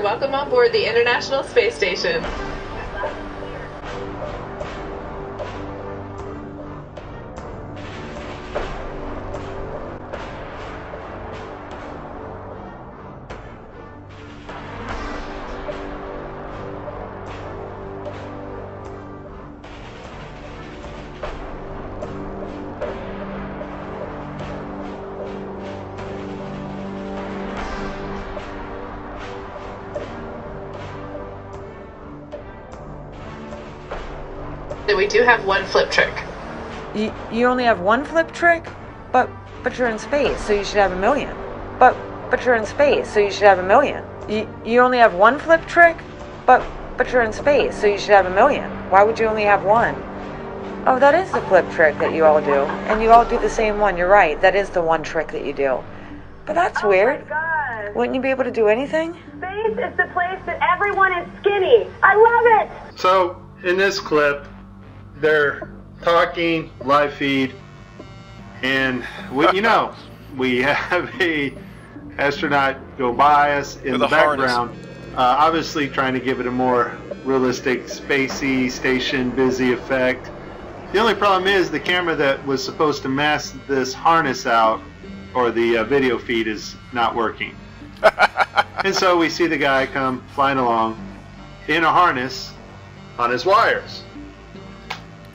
welcome on board the International Space Station. We do have one flip trick. You only have one flip trick? But you're in space, so you should have a million. But you're in space, so you should have a million. You only have one flip trick? But you're in space, so you should have a million. Why would you only have one? Oh, that is the flip trick that you all do. And you all do the same one. You're right. That is the one trick that you do. But that's weird. Oh my God. Wouldn't you be able to do anything? Space is the place that everyone is skinny. I love it. So, in this clip, they're talking live feed, and we have a astronaut go by us in the background, obviously trying to give it a more realistic, spacey, station busy effect. The only problem is the camera that was supposed to mask this harness out, or the video feed, is not working. And so we see the guy come flying along in a harness on his wires.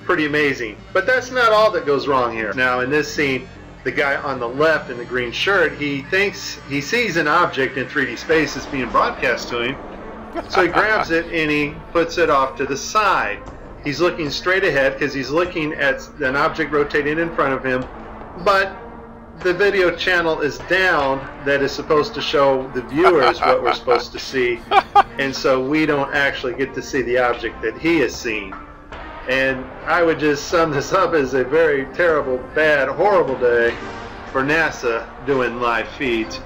Pretty amazing. But that's not all that goes wrong here. Now in this scene, the guy on the left in the green shirt, he thinks he sees an object in 3D space that's being broadcast to him. So he grabs it and he puts it off to the side. He's looking straight ahead because he's looking at an object rotating in front of him, but the video channel is down that is supposed to show the viewers what we're supposed to see, and so we don't actually get to see the object that he is seeing. And I would just sum this up as a very terrible, bad, horrible day for NASA doing live feeds.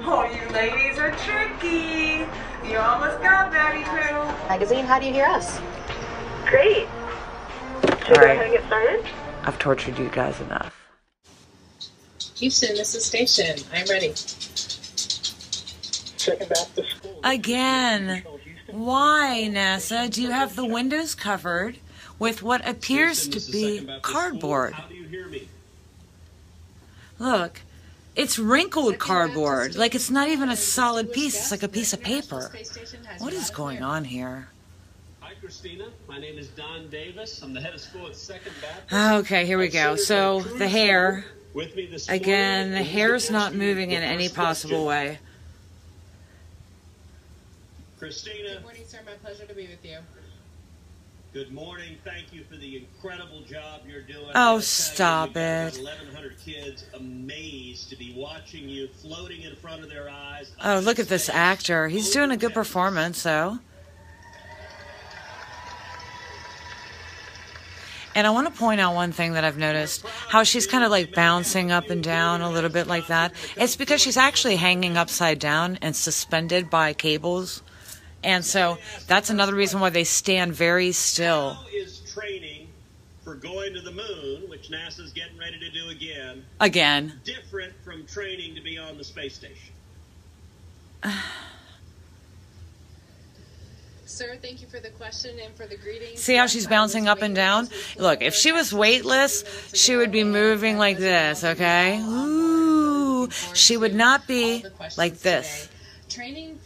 Oh, you ladies are tricky. You almost got Betty Pooh. Magazine, how do you hear us? Great. Should we go ahead and get started? I've tortured you guys enough. Houston, this is station. I'm ready. Second Baptist School. Again. Why, NASA, do you have the windows covered with what appears to be cardboard? How do you hear me? Look, it's wrinkled cardboard. Like it's not even a solid piece. It's like a piece of paper. What is going on here? Hi, Christina. My name is Don Davis. I'm the head of school at Second Baptist. Okay, here we go. So the hair. With me this morning. Again, the hair's not moving in any possible way. Christina. Good morning, sir. My pleasure to be with you. Good morning. Thank you for the incredible job you're doing. Oh, stop it. 1,100 kids amazed to be watching you floating in front of their eyes. Oh, look at this actor. He's doing a good performance, though. And I want to point out one thing that I've noticed, how she's kind of like bouncing up and down a little bit like that. It's because she's actually hanging upside down and suspended by cables. And so that's another reason why they stand very still. How is training for going to the moon, which NASA's getting ready to do again, different from training to be on the space station? Sir, thank you for the question and for the greetings. See how she's bouncing up and down? Look, if she was weightless, she would be moving like this, okay? Ooh, she would not be like this.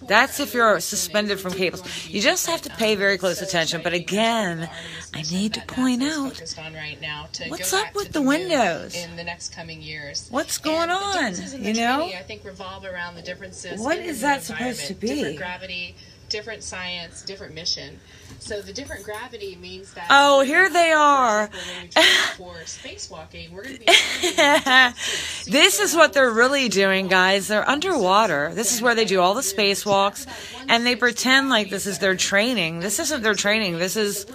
That's if you're suspended from cables. You just have to pay very close attention. But again, I need to point out, what's up with the windows? In the next coming years. What's going on? You know? I think revolve around the differences. What is that supposed to be? Different gravity, different science, different mission. So the different gravity means that. Oh, here they are. For spacewalking, we're going to be. This is what they're really doing, guys. They're underwater. This is where they do all the spacewalks, and they pretend like this is their training. This isn't their training. This is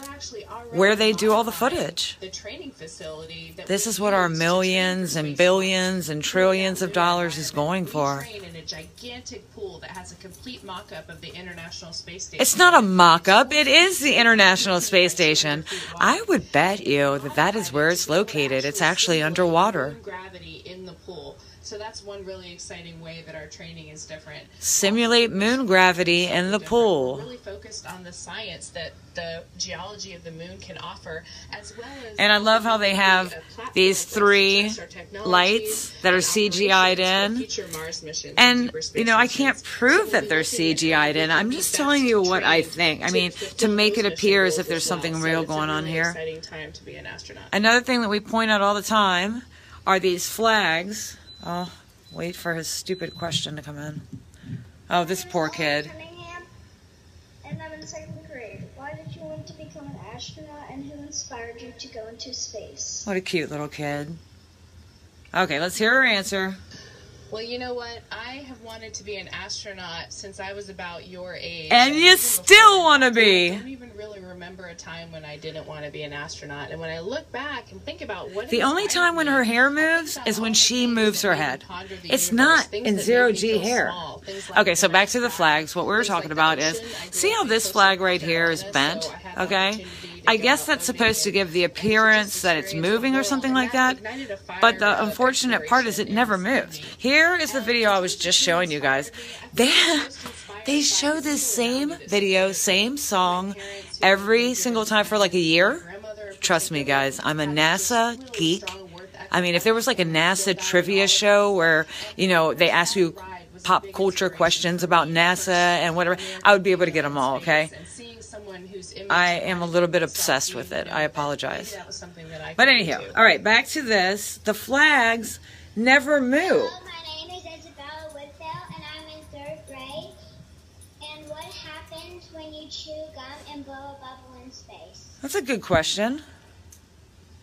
where they do all the footage. The training facility. This is what our millions and billions and trillions of dollars is going for. In a gigantic pool that has a complete mock-up of the International Space Station. It's not a mock-up. It is the International Space Station. I would bet you that that is where it's located. It's actually underwater. Gravity in the pool. So So that's one really exciting way that our training is different. Simulate moon gravity in the pool. We're really focused on the science that the geology of the moon can offer, as well as. And I love how they have these 3 lights that are CGI'd in. And, you know, I can't prove that they're CGI'd in. I'm just telling you what I think. I mean, to make it appear as if there's something real going on here. Another thing that we point out all the time are these flags. Oh, wait for his stupid question to come in. Oh, this poor kid. And I'm in 2nd grade. Why did you want to become an astronaut, and who inspired you to go into space? What a cute little kid. Okay, let's hear her answer. Well, you know what? I have wanted to be an astronaut since I was about your age. And you still want to be. I don't even really remember a time when I didn't want to be an astronaut. And when I look back and think about what... The only time when her hair moves is when she moves her head. It's not in 0G hair. Okay, so back to the flags. What we were talking about is, see how this flag right here is bent? Okay? I guess that's supposed to give the appearance that it's moving or something like that. But the unfortunate part is it never moves. Here is the video I was just showing you guys. They show this same video, same song, every single time for like a year. Trust me, guys, I'm a NASA geek. I mean, if there was like a NASA trivia show where, you know, they ask you pop culture questions about NASA and whatever, I would be able to get them all, okay? I am a little bit obsessed with it. I apologize. But anyhow, all right, back to this. The flags never move. Hello, my name is Isabella Whitfield, and I'm in 3rd grade. And what happens when you chew gum and blow a bubble in space? That's a good question.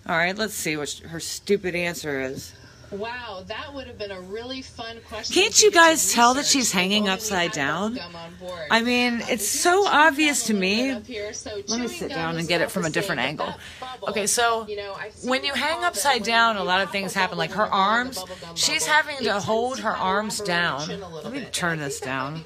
All right, let's see what her stupid answer is. Wow, that would have been a really fun question. Can't you guys tell that she's hanging upside down? I mean, it's so obvious to me. Let me sit down and get it from a different angle. Okay, so when you hang upside down, a lot of things happen. Like her arms, she's having to hold her arms down. Let me turn this down.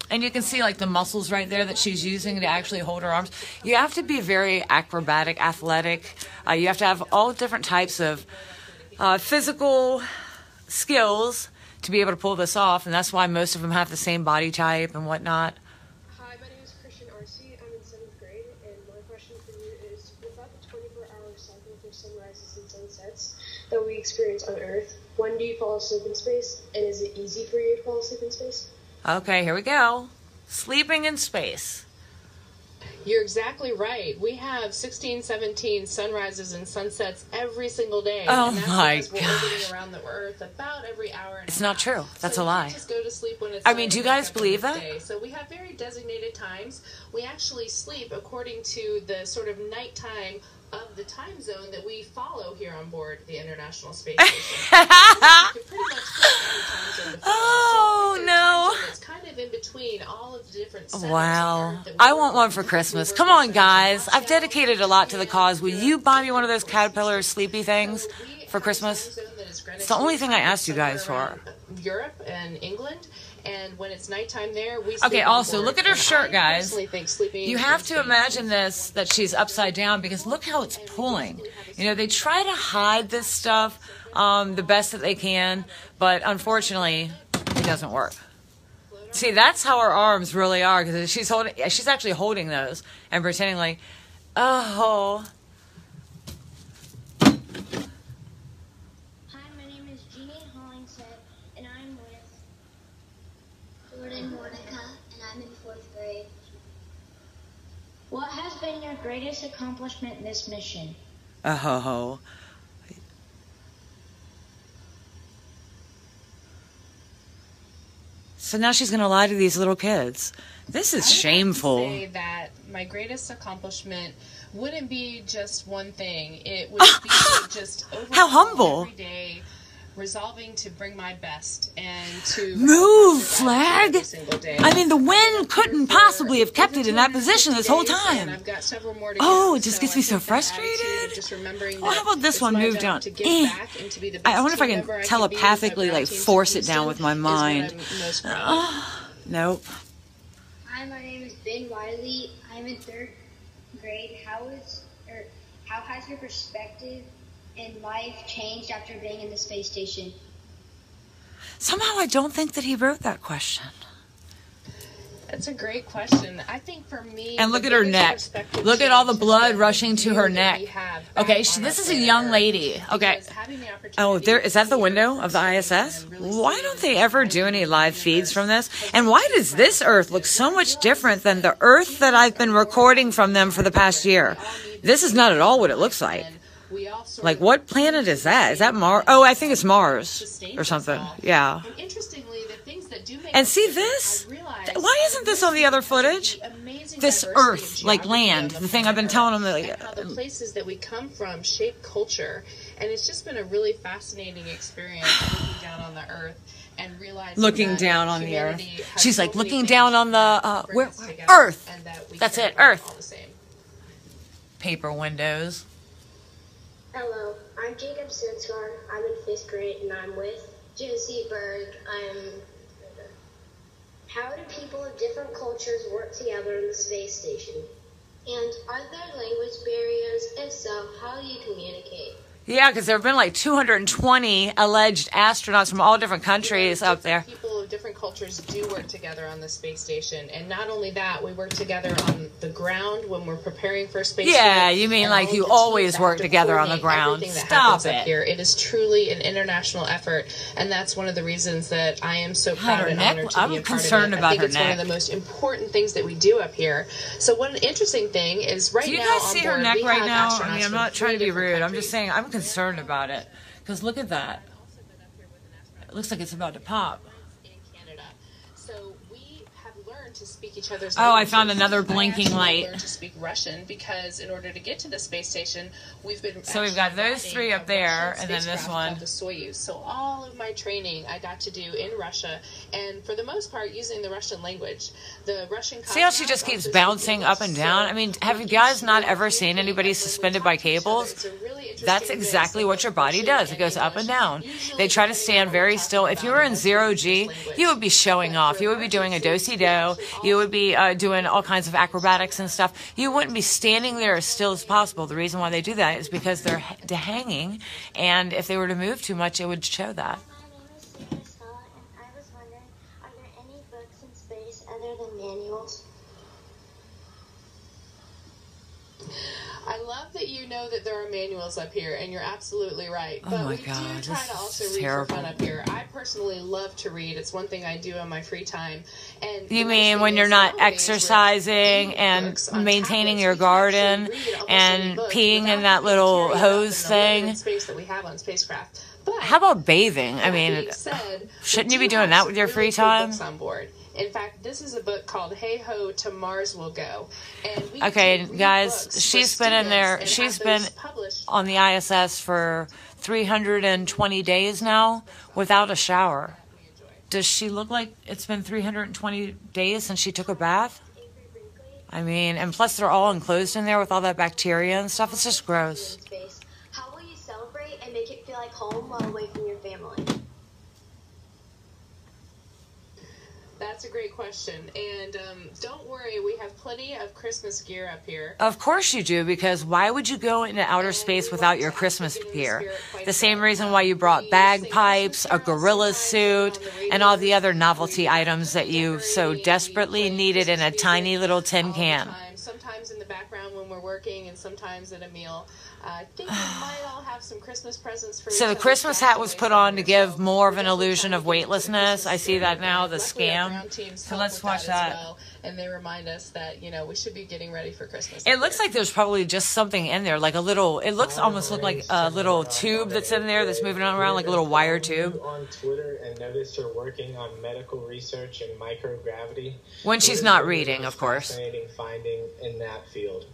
And you can see like the muscles right there that she's using to actually hold her arms. You have to be very acrobatic, athletic. You have to have all different types of physical skills to be able to pull this off. And that's why most of them have the same body type and whatnot. Hi, my name is Christian Arcee. I'm in 7th grade. And my question for you is, without the 24-hour cycle for sunrises and sunsets that we experience on Earth, when do you fall asleep in space? And is it easy for you to fall asleep in space? Okay, here we go. Sleeping in space. You're exactly right. We have 16, 17 sunrises and sunsets every single day. Oh and that's my because we're orbiting around the Earth about every hour and It's a not half. true. That's so a lie. You can't just go to sleep when it's I mean, do you guys believe that? day. So we have very designated times. We actually sleep according to the sort of nighttime of the time zone that we follow here on board the International Space Station. Oh, no. It's kind of in between all of the different Wow. I want one for Christmas. Come on, guys. I've dedicated a lot to the cause. Will you buy me one of those caterpillar sleepy things for Christmas? It's the only thing I asked you guys for. Europe and England. And when it's nighttime there, we Okay, also, look at her shirt, guys. You have to imagine this, that she's upside down, because look how it's pulling. You know, they try to hide this stuff the best that they can, but unfortunately, it doesn't work. See, that's how her arms really are, because she's actually holding those and pretending like, oh. Hi, my name is Jeannie Hollingshead, and I'm with Jordan Monica, and I'm in 4th grade. What has been your greatest accomplishment in this mission? Oh. So now she's going to lie to these little kids. This is shameful. I would say that my greatest accomplishment wouldn't be just one thing. It would be just overall How humble. every day resolving to bring my best and to move, flag. every single day. I mean, the wind couldn't possibly have kept it in that position this whole time. I've got several more to Oh, go, it just so gets I me so think that attitude frustrated. of just remembering Oh, how that about this it's one my moved job down? to give back and to be the I best wonder if I team can member be telepathically, with my like, team force from it down with my Houston is what mind. I'm most proud of. Nope. Hi, my name is Ben Wiley. I'm in 3rd grade. How has your perspective and life changed after being in the space station? Somehow I don't think that he wrote that question. That's a great question. I think for me... And look at her neck. Look at all the blood rushing to her neck. Okay, this is a young lady. Okay. Oh, is that the window of the ISS? Why don't they ever do any live feeds from this? And why does this Earth look so much different than the Earth that I've been recording from them for the past year? This is not at all what it looks like. Like, what planet is that? Is that Mars? Oh, I think it's Mars or something. Yeah. And see this? Why isn't this on the other footage? This Earth, like land, the thing I've been telling them. Like, how the places that we come from shape culture. And it's just been a really fascinating experience looking down on the Earth and realizing looking down on the Earth. She's like looking down on the Earth. That's it, Earth. Paper windows. Hello, I'm Jacob Sinsgar. I'm in 5th grade and I'm with Josie Berg. How do people of different cultures work together in the space station? And are there language barriers? If so, how do you communicate? Yeah, because there have been like 220 alleged astronauts from all different countries up there. People of different cultures do work together on the space station. And not only that, we work together on the ground when we're preparing for space. Yeah, you mean like you always work together on the ground. Stop it. Here. It is truly an international effort. And that's one of the reasons that I am so proud and honored to be a part of it. I'm concerned about her neck. I think it's one of the most important things that we do up here. So one interesting thing is right now. Do you guys see her neck right now? I mean, I'm not trying to be rude. I'm just saying I'm concerned about it because look at that. It looks like it's about to pop. In Canada, so we have learned to speak each other's. Oh, I found another blinking light. Learned to speak Russian because in order to get to the space station, we've been. So we've got those three up there, and then this one. The Soyuz. So all of my training I got to do in Russia, and for the most part using the Russian language. The Russian. See how she just keeps bouncing up and down? I mean, have you guys not ever seen anybody suspended by cables? That's exactly what your body does. It goes up and down. They try to stand very still. If you were in 0G, you would be showing off. You would be doing a do-si-do. You would be doing all kinds of acrobatics and stuff. You wouldn't be standing there as still as possible. The reason why they do that is because they're hanging, and if they were to move too much, it would show that. My name is Sarah Scott, and I was wondering, are there any books in space other than manuals? I love that you know that there are manuals up here, and you're absolutely right. Oh but my we God, do try to also read for fun up here. I personally love to read. It's one thing I do in my free time. And you mean when you're not exercising and maintaining your garden and peeing in that little hose thing? Space that we have on spacecraft. But how about bathing? I mean, shouldn't you be doing that with your free time? On board. In fact, this is a book called Hey Ho, to Mars We'll Go. And okay, guys, she's been in there. She's been on the ISS for 320 days now without a shower. Does she look like it's been 320 days since she took a bath? I mean, and plus they're all enclosed in there with all that bacteria and stuff. It's just gross. How will you celebrate and make it feel like home while away from your family? That's a great question. And don't worry, we have plenty of Christmas gear up here. Of course you do, because why would you go into outer space without your Christmas gear? The same reason why you brought bagpipes, a gorilla suit, and all the other novelty items that you so desperately needed in a tiny little tin can. Sometimes in the background when we're working, and sometimes at a meal. I think we might all have some Christmas presents for So the Christmas hat was put on to give more of an illusion of weightlessness. I see that now, the scam. So let's watch that. And they remind us that, you know, we should be getting ready for Christmas. It looks like there's probably just something in there, like a little, it looks almost like a little tube that's in there that's moving around, like a little wire tube. On Twitter and noticed her working on medical research and microgravity. When she's not reading, of course. Fascinating finding in that field.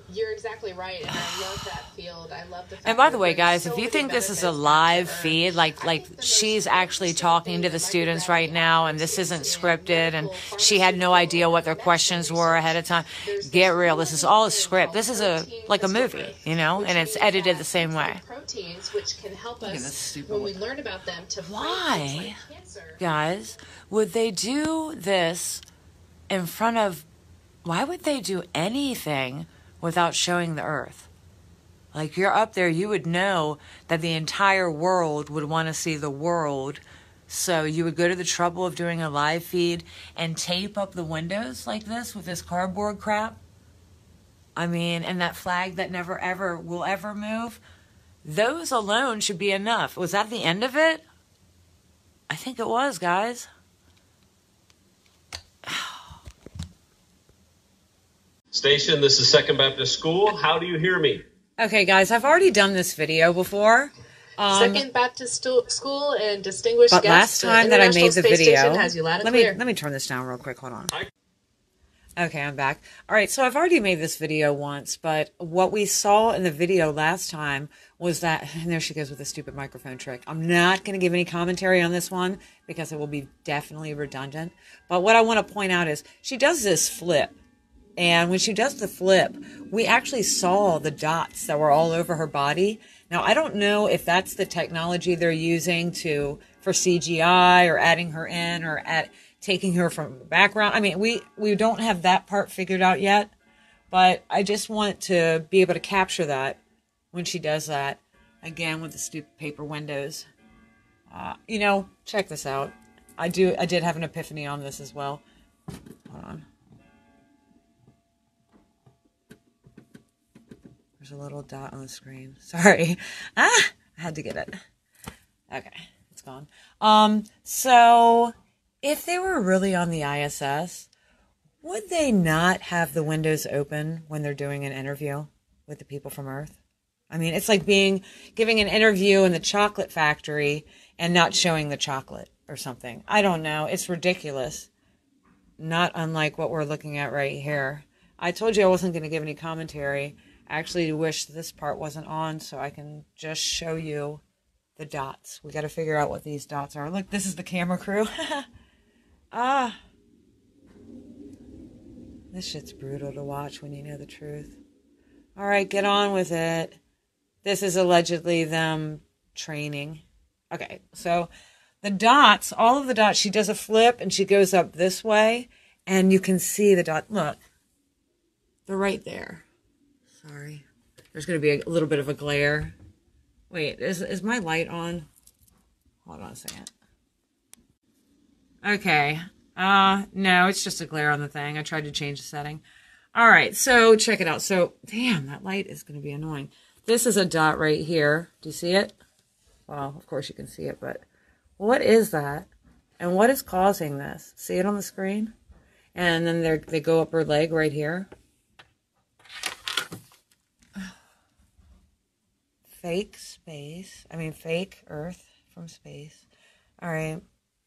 You're exactly right, and I love that field. I love the fact. And by the way, guys, if you think this is a live feed, like she's actually talking to the students right now, and this isn't scripted, and she had no idea what their questions were ahead of time, get real. This is all a script. This is like a movie, you know, and it's edited the same way. Proteins, which can help us when we learn about them. Why, guys, would they do this in front of? Why would they do anything without showing the Earth. Like, you're up there, you would know that the entire world would want to see the world. So you would go to the trouble of doing a live feed and tape up the windows like this with this cardboard crap. I mean, and that flag that never ever will ever move. Those alone should be enough. Was that the end of it? I think it was, guys. Station, this is Second Baptist School. How do you hear me? Okay, guys, I've already done this video before. Second Baptist School and distinguished but guests. Last time that I made the video, has you loud and let me turn this down real quick. Hold on. Okay, I'm back. All right, so I've already made this video once, but what we saw in the video last time was that, and there she goes with the stupid microphone trick. I'm not going to give any commentary on this one because it will be definitely redundant. But what I want to point out is she does this flip. And when she does the flip, we actually saw the dots that were all over her body. Now, I don't know if that's the technology they're using for CGI or adding her in or taking her from the background. I mean, we don't have that part figured out yet, but I just want to be able to capture that when she does that, again, with the stupid paper windows. You know, check this out. I did have an epiphany on this as well. Hold on. There's a little dot on the screen. Sorry. I had to get it. Okay, it's gone. So if they were really on the ISS, would they not have the windows open when they're doing an interview with the people from Earth? I mean, it's like giving an interview in the chocolate factory and not showing the chocolate or something. I don't know. It's ridiculous. Not unlike what we're looking at right here. I told you I wasn't going to give any commentary. I actually wish this part wasn't on so I can just show you the dots. We got to figure out what these dots are. Look, this is the camera crew. This shit's brutal to watch when you know the truth. All right, get on with it. This is allegedly them training. Okay, so the dots, all of the dots, she does a flip and she goes up this way and you can see the dot. Look, they're right there. Sorry. There's going to be a little bit of a glare. Wait, is my light on? Hold on a second. Okay. No, it's just a glare on the thing. I tried to change the setting. All right, so check it out. So, damn, that light is going to be annoying. This is a dot right here. Do you see it? Well, of course you can see it, but what is that? And what is causing this? See it on the screen? And then they go up her leg right here. Fake Earth from space. All right.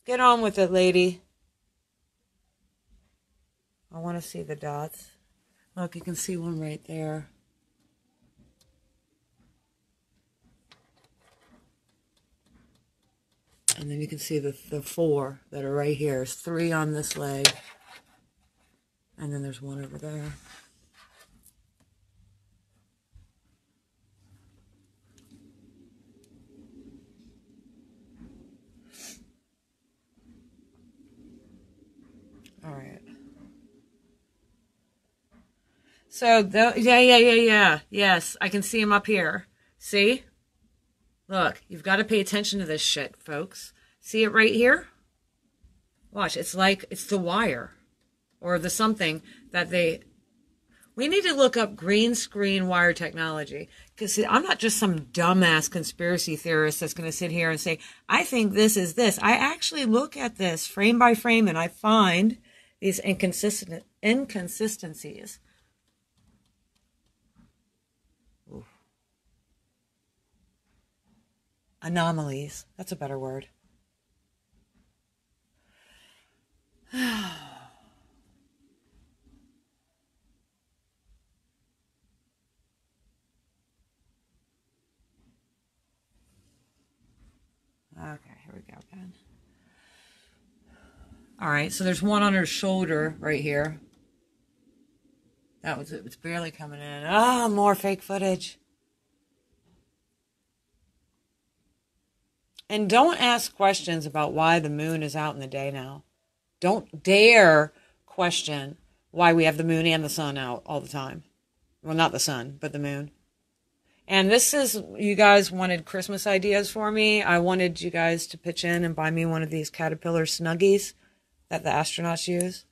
Get on with it, lady. I want to see the dots. Look, you can see one right there. And then you can see the four that are right here. There's 3 on this leg. And then there's 1 over there. All right. So, yeah. Yes, I can see him up here. See? Look, you've got to pay attention to this shit, folks. See it right here? Watch, it's like, it's the wire. Or the something that we need to look up green screen wire technology. Because I'm not just some dumbass conspiracy theorist that's going to sit here and say, I think this is this. I actually look at this frame by frame and I find these inconsistencies. Ooh. Anomalies. That's a better word. Okay, here we go again. All right, so there's 1 on her shoulder right here. That was it. It's barely coming in. Ah, more fake footage. And don't ask questions about why the moon is out in the day now. Don't dare question why we have the moon and the sun out all the time. Well, not the sun, but the moon. And this is, you guys wanted Christmas ideas for me. I wanted you guys to pitch in and buy me one of these Caterpillar Snuggies that the astronauts use.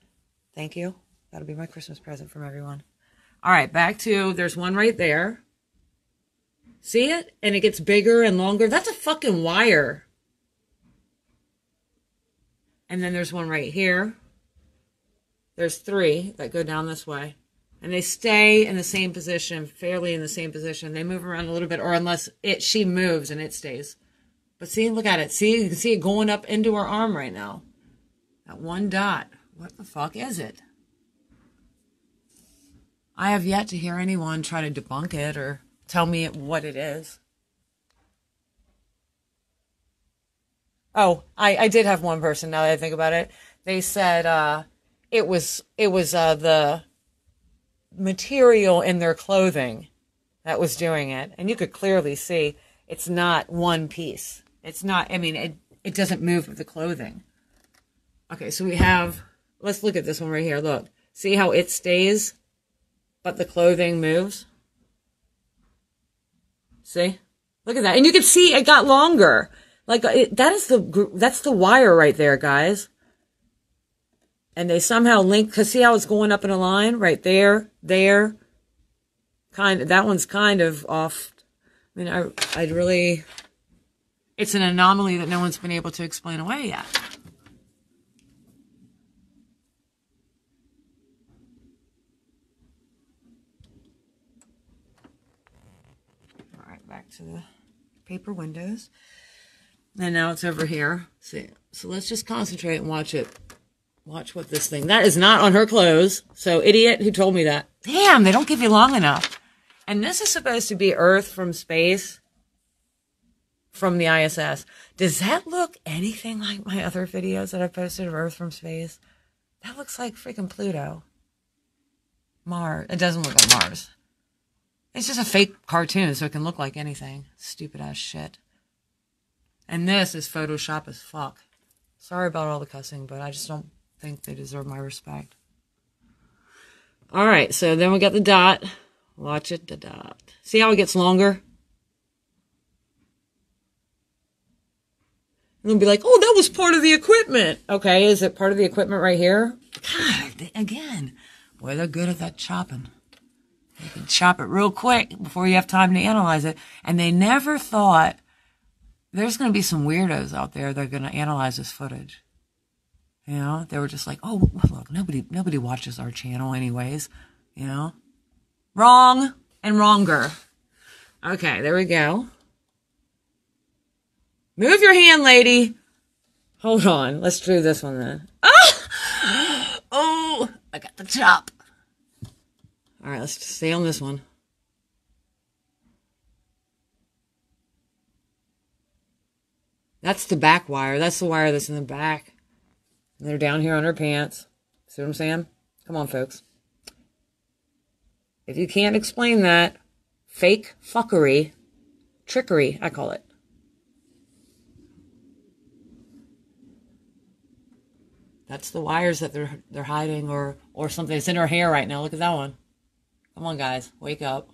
Thank you. That'll be my Christmas present from everyone. All right, back to, there's one right there. See it? And it gets bigger and longer. That's a fucking wire. And then there's one right here. There's 3 that go down this way. And they stay in the same position, fairly in the same position. They move around a little bit, or unless she moves and it stays. But see, look at it. See, you can see it going up into her arm right now. That one dot. What the fuck is it? I have yet to hear anyone try to debunk it or tell me what it is. Oh, I did have one person, now that I think about it. They said it was the material in their clothing that was doing it. And you could clearly see it's not one piece. It's not, I mean, it doesn't move with the clothing. Okay, so we have, let's look at this one right here. Look, see how it stays, but the clothing moves? See? Look at that. And you can see it got longer. Like, that's the wire right there, guys. And they somehow link, because see how it's going up in a line? Right there, there. That one's kind of off. I mean, I'd really, it's an anomaly that no one's been able to explain away yet. All right, back to the paper windows. And now it's over here. See, so let's just concentrate and watch it. Watch what this thing, that is not on her clothes. So idiot who told me that. Damn, they don't give you long enough. And this is supposed to be Earth from space, from the ISS. Does that look anything like my other videos that I posted of Earth from space? That looks like freaking Pluto. Mars. It doesn't look like Mars. It's just a fake cartoon, so it can look like anything. Stupid ass shit. And this is Photoshop as fuck. Sorry about all the cussing, but I just don't think they deserve my respect. All right, so then we got the dot. Watch it, the dot. See how it gets longer? And they'll be like, oh, that was part of the equipment. Okay, is it part of the equipment right here? God, again, boy, they're good at that chopping. You can chop it real quick before you have time to analyze it. And they never thought there's going to be some weirdos out there that are going to analyze this footage. You know, they were just like, oh, look, nobody watches our channel anyways. You know, wrong and wronger. Okay, there we go. Move your hand, lady. Hold on. Let's do this one then. Ah! Oh, I got the chop. All right, let's stay on this one. That's the back wire. That's the wire that's in the back. And they're down here on her pants. See what I'm saying? Come on, folks. If you can't explain that, fake fuckery, trickery, I call it. That's the wires that they're hiding or something. It's in her hair right now. Look at that one. Come on, guys. Wake up.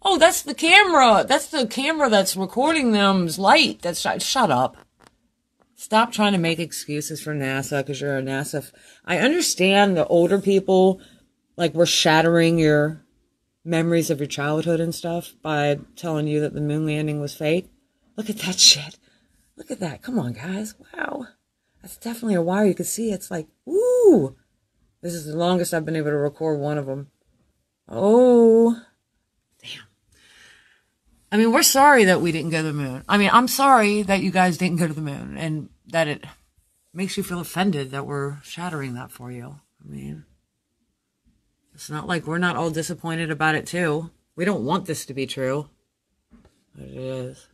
Oh, that's the camera. That's the camera that's recording them's light. That's shut up. Stop trying to make excuses for NASA because you're a NASA. I understand the older people, like, we're shattering your memories of your childhood and stuff by telling you that the moon landing was fake. Look at that shit. Look at that. Come on, guys. Wow. That's definitely a wire. You can see it's like, ooh. This is the longest I've been able to record one of them. Oh. Damn. I mean, we're sorry that we didn't go to the moon. I mean, I'm sorry that you guys didn't go to the moon and that it makes you feel offended that we're shattering that for you. I mean, it's not like we're not all disappointed about it too. We don't want this to be true. But it is.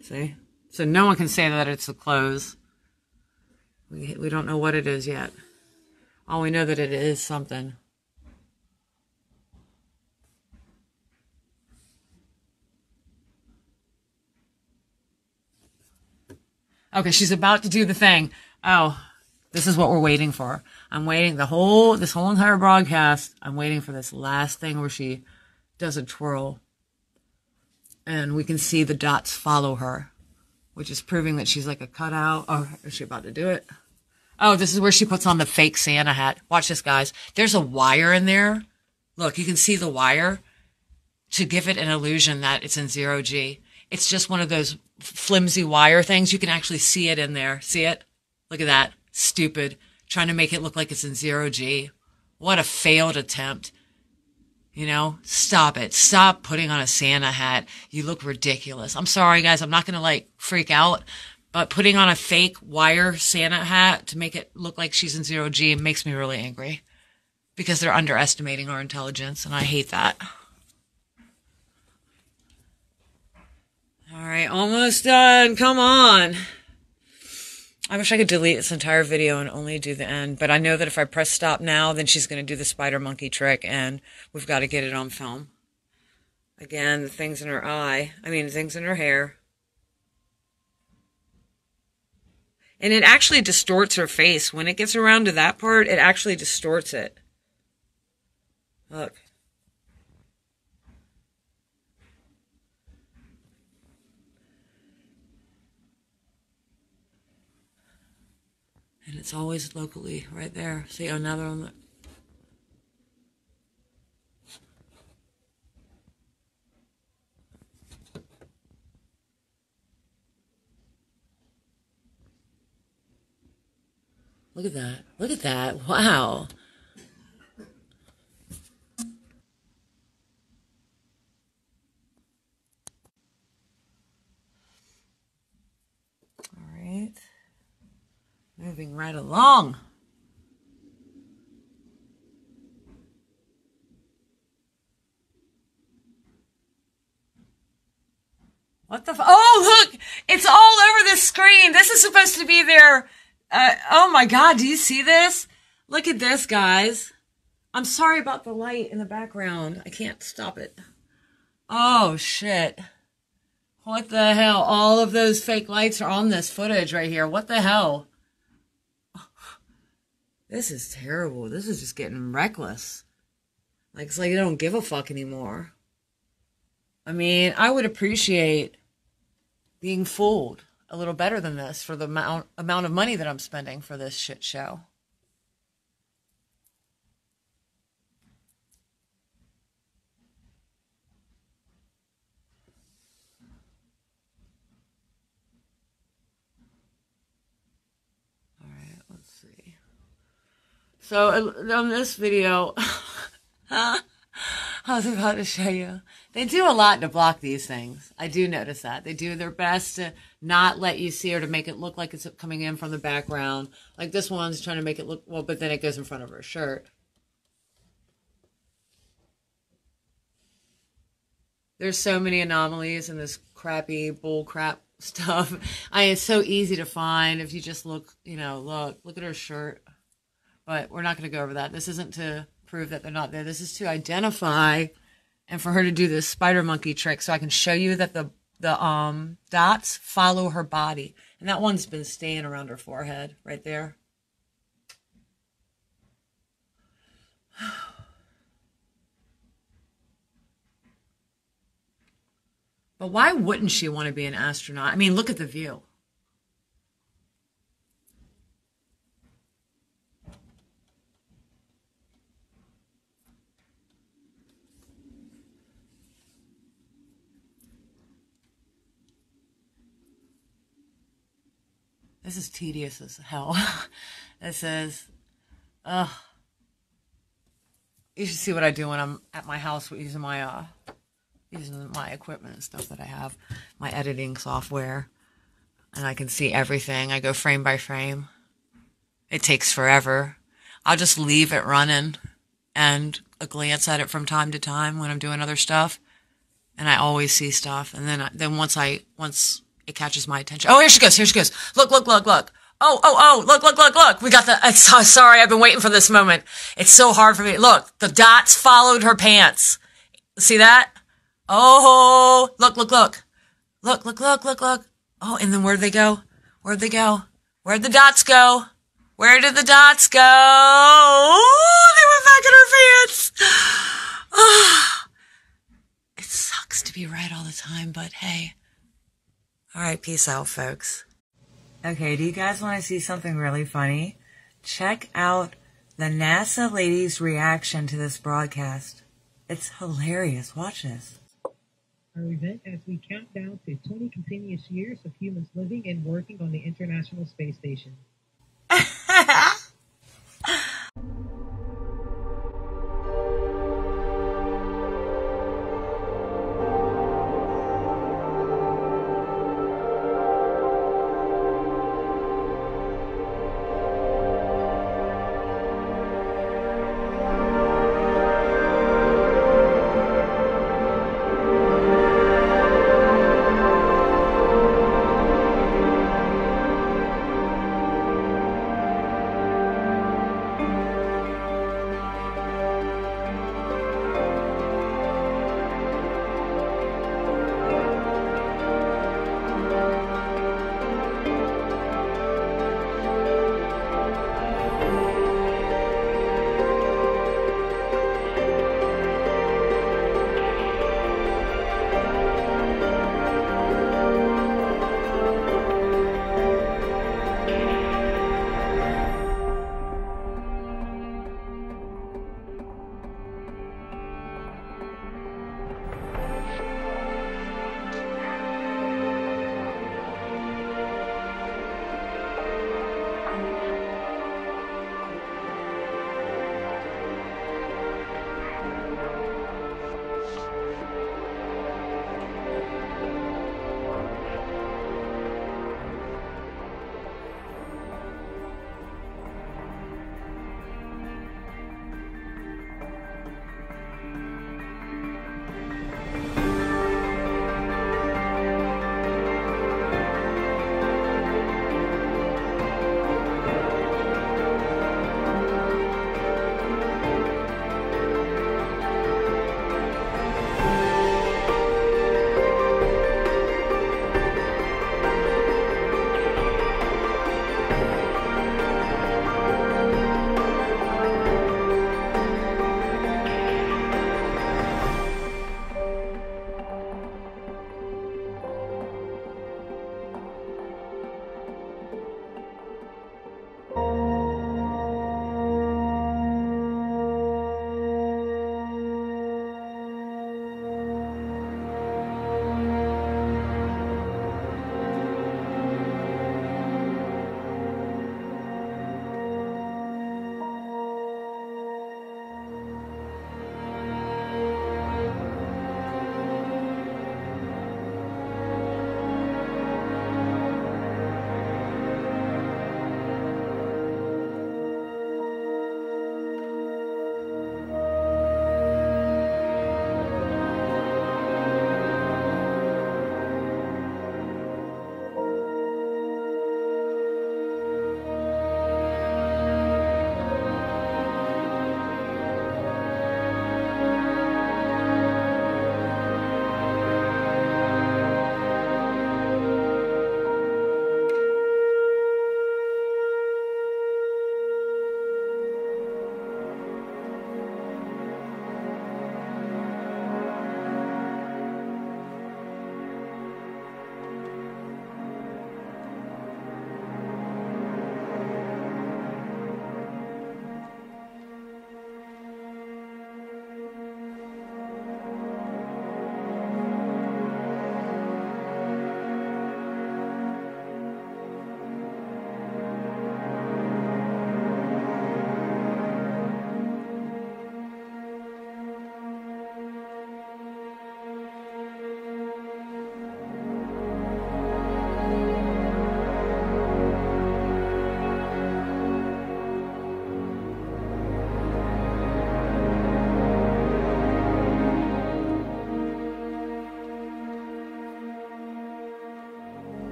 See? So no one can say that it's the clothes. We don't know what it is yet. All we know that it is something. Okay, she's about to do the thing. Oh, this is what we're waiting for. I'm waiting this whole entire broadcast. I'm waiting for this last thing where she does a twirl. And we can see the dots follow her, which is proving that she's like a cutout. Oh, is she about to do it? Oh, this is where she puts on the fake Santa hat. Watch this, guys. There's a wire in there. Look, you can see the wire to give it an illusion that it's in 0G. It's just one of those flimsy wire things. You can actually see it in there. See it? Look at that. Stupid. Trying to make it look like it's in 0G. What a failed attempt. You know, stop it. Stop putting on a Santa hat. You look ridiculous. I'm sorry, guys. I'm not going to like freak out, but putting on a fake wire Santa hat to make it look like she's in 0G makes me really angry because they're underestimating our intelligence, and I hate that. All right, almost done. Come on. I wish I could delete this entire video and only do the end, but I know that if I press stop now, then she's going to do the spider monkey trick, and we've got to get it on film. Again, the things in her things in her hair. And it actually distorts her face. When it gets around to that part, it actually distorts it. Look. And it's always locally right there. See, another on the... Look at that. Look at that. Wow. All right. Moving right along. What the oh, look! It's all over the screen. This is supposed to be their... oh my God, do you see this? Look at this, guys. I'm sorry about the light in the background. I can't stop it. Oh, shit. What the hell? All of those fake lights are on this footage right here. What the hell? This is terrible. This is just getting reckless. Like, it's like they don't give a fuck anymore. I mean, I would appreciate being fooled a little better than this for the amount of money that I'm spending for this shit show. All right, let's see. So on this video, I was about to show you. They do a lot to block these things. I do notice that. They do their best to not let you see or to make it look like it's coming in from the background. Like this one's trying to make it look, well, but then it goes in front of her shirt. There's so many anomalies in this crappy bull crap stuff. It's so easy to find if you just look, you know, look at her shirt. But we're not going to go over that. This isn't to prove that they're not there. This is to identify and for her to do this spider monkey trick so I can show you that the dots follow her body. And that one's been staying around her forehead right there. But why wouldn't she want to be an astronaut? I mean, look at the view. This is tedious as hell. It says, you should see what I do when I'm at my house using my equipment and stuff that I have, my editing software, and I can see everything. I go frame by frame. It takes forever. I'll just leave it running and a glance at it from time to time when I'm doing other stuff, and I always see stuff. And then once it catches my attention. Oh, here she goes. Here she goes. Look. Oh, look. We got the, sorry, I've been waiting for this moment. It's so hard for me. Look, the dots followed her pants. See that? Oh, look. Look. Oh, and then where'd they go? Where'd they go? Where'd the dots go? Where did the dots go? Oh, they went back in her pants. Oh, it sucks to be right all the time, but hey. All right, peace out, folks. Okay, do you guys want to see something really funny? Check out the NASA lady's reaction to this broadcast. It's hilarious. Watch this. Our event as we count down to 20 continuous years of humans living and working on the International Space Station.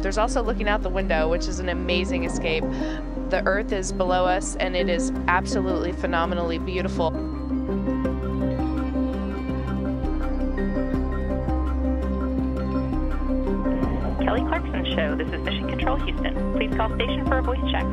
There's also looking out the window, which is an amazing escape. The Earth is below us, and it is absolutely phenomenally beautiful. Kelly Clarkson Show. This is Mission Control Houston. Please call station for a voice check.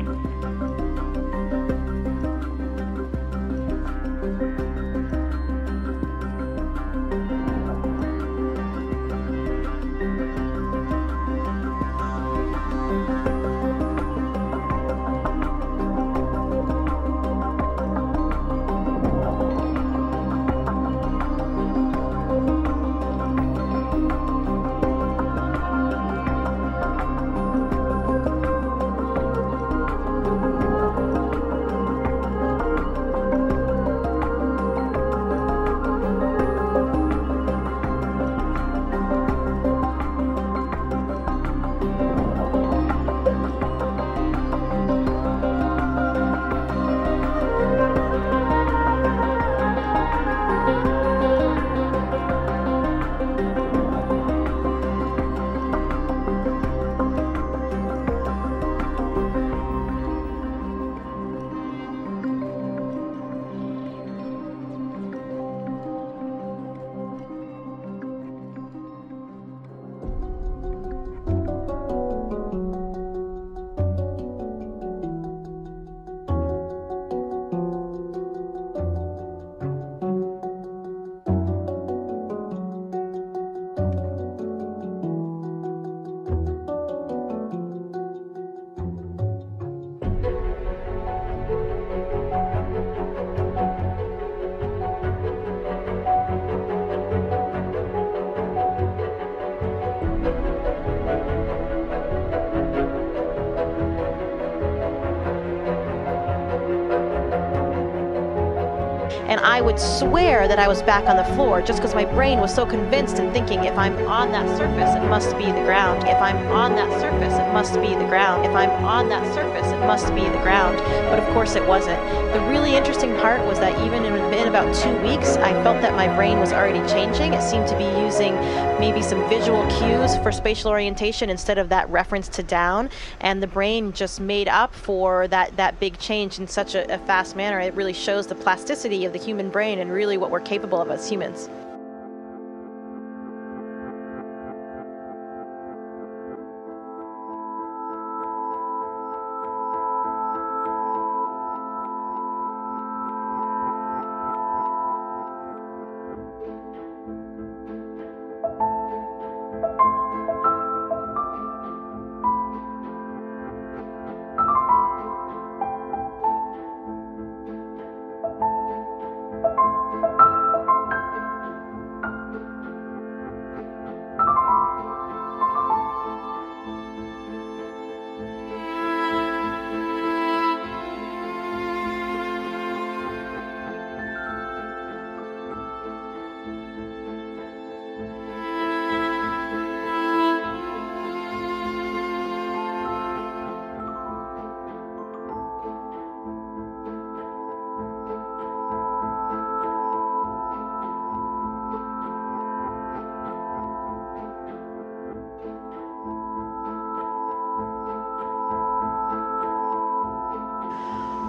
And I would swear that I was back on the floor just because my brain was so convinced and thinking, if I'm on that surface, it must be the ground. If I'm on that surface, it must be the ground. If I'm on that surface, it must be the ground. But of course it wasn't. The really interesting part was that even in about 2 weeks, I felt that my brain was already changing. It seemed to be using maybe some visual cues for spatial orientation instead of that reference to down. And the brain just made up for that big change in such a fast manner. It really shows the plasticity of the human brain and really what we're capable of as humans.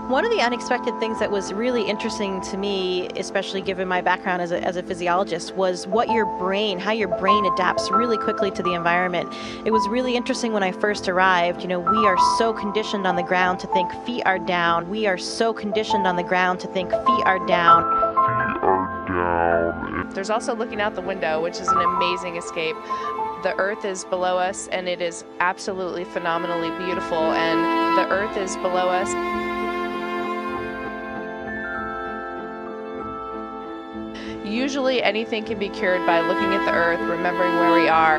One of the unexpected things that was really interesting to me, especially given my background as a physiologist, was what your brain, how your brain adapts really quickly to the environment. It was really interesting when I first arrived. You know, we are so conditioned on the ground to think feet are down. We are so conditioned on the ground to think feet are down. There's also looking out the window, which is an amazing escape. The Earth is below us, and it is absolutely phenomenally beautiful. And the Earth is below us. Usually anything can be cured by looking at the Earth, remembering where we are.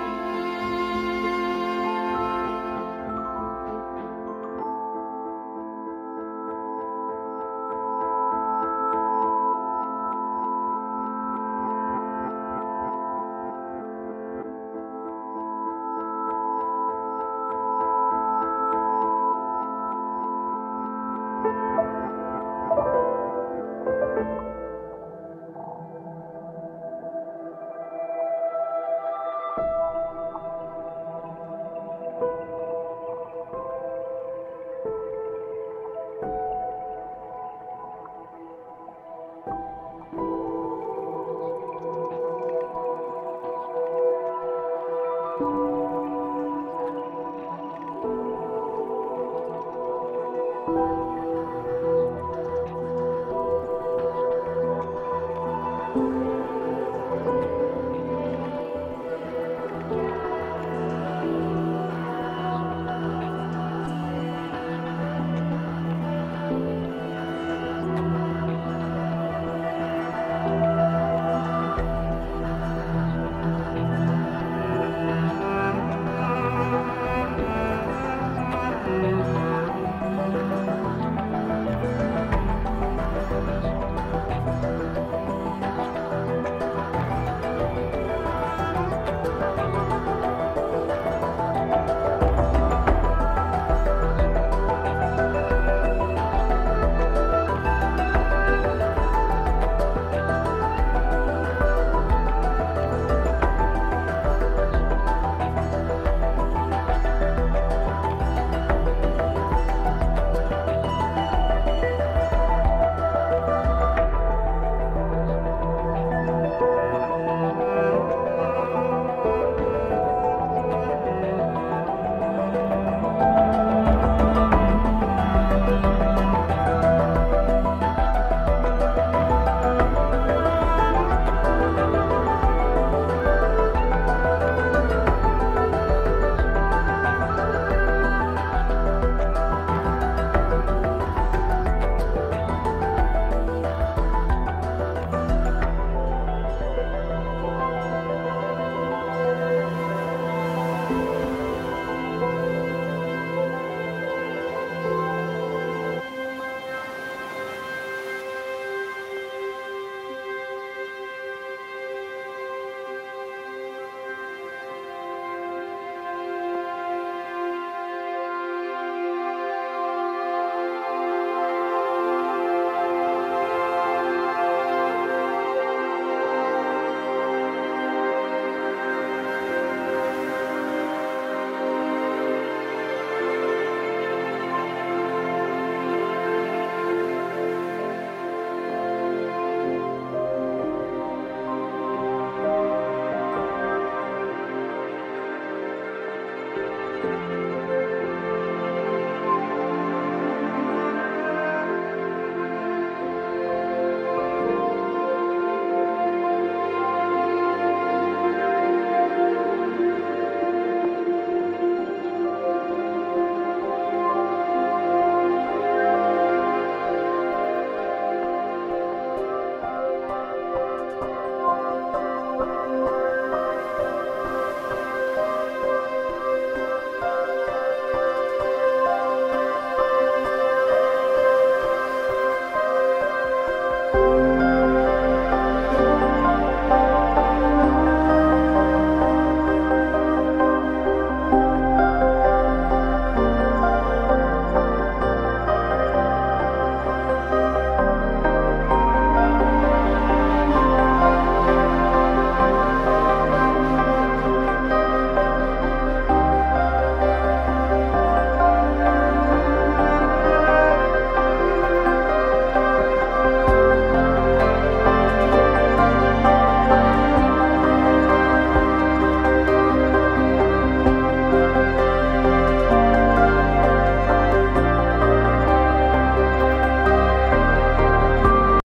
Bye.